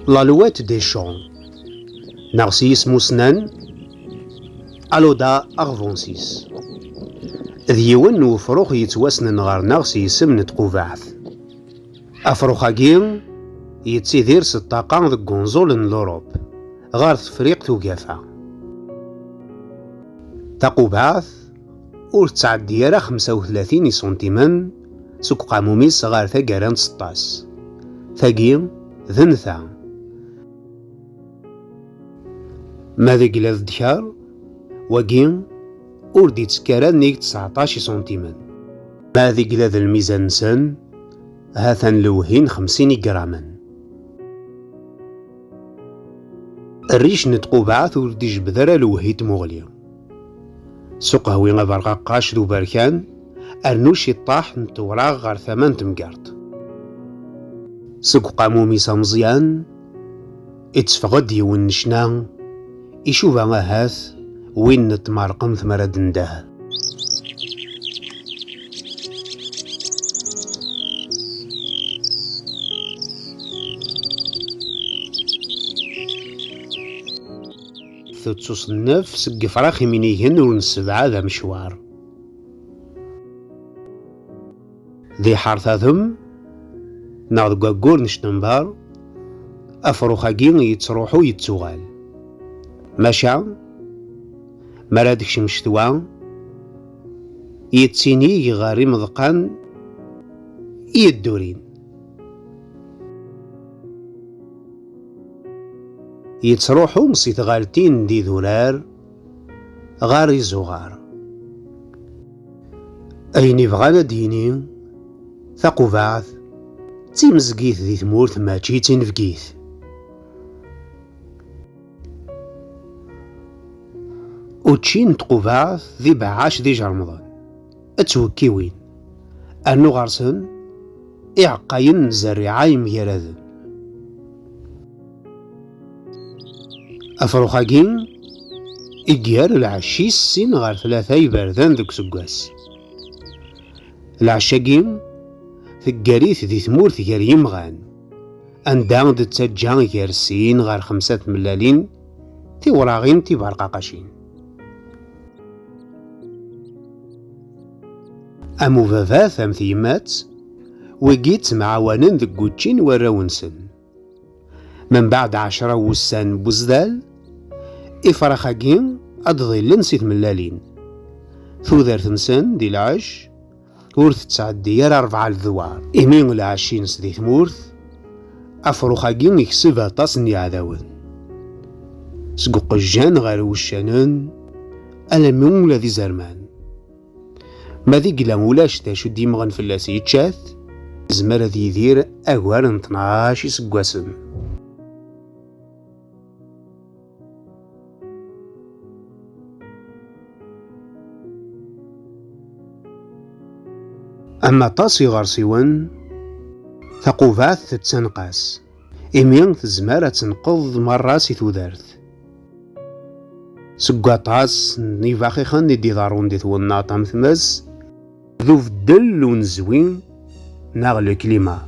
L'alouette des champs. Narcisse Mousnan. Aloda Arvonsis. ذيون وفروخ يتواسنن غار نارسيس من تقوبعث. أفروخاكين يتسيدير ستاقان ذك كونزول لوروب غار تفريق توقافا. تقوبعث ور تعدي راه 35 سنتيمان سوق قاموميس غار ثاقاران 16 ثاقي ذنثا ماذا قلاد دكار وقين أوردي تسكاران نيك 19 سنتيمان ماذا قلاد الميزان نسان هاثان لوهين 50 جراما. الريش نتقو بعث وردي جبذرا لوهيت مغلي سوق هوي غبرقاقاش ذو بركان أرنوش يطاح نتوراغ غار 8 تمقارت سوق قامومي سامزيان اتفغد يون نشنا يشوفا هاث وين نتمارقم ثمرة دنده. تصنف سق فراخي منيهن ونسبعة ذا مشوار ذي حارثاثم ناض قاقور نشتنبار أفروخاقين يتروحو يتسوغال ماشا مرادك شمشتوا يتسيني غاري مضقان يدورين يتروحو نصيت غالتين دي ذولار غاري زغار أيني بغانا ديني ثاقو بعث تيمزقيث ذي ثمورث ماشي تنفقيث وتشين تقوباث ذي بعاش ذي جرمضان اتوكيوين أنو غارسن إعقاين زرعاي ميراذن أفروخاكين إديار العشيس سين غار 3 يبردان ذوك سكواس العشاقين ثقاريث ذي ثمورث غير يمغان أندام دي تسجان غير سين غار 5 ملالين تي وراغين تي بارقاقاشين أمو فافاث أم ثيمات وقيت معاونن ذك قوتشين وراونسن من بعد 10 وسان بوزدال إفراخاكين أدظلن 6 ملالين ثوذر نسان دي العش ورث تعدي 4 الذوار إمين العشين سدي ثمورث أفروخاكين يكسب أطاسني عذاون سقو قجان غير وشانن ألمون الذي زرمان ماذي قلا مولاش تاشو ديما غنفلاس يتشاث زمر ذي يدير أغوار 12 سقواسن. أما طاسي غارسيوان ثقوفات تتنقاس إمين تزمارة تنقض مراسي ثوذارث سقاطاس نيفاخي خان دي دارون دي ثوالناطا مثماس ذو فدل ونزوين ناغ لو كليما.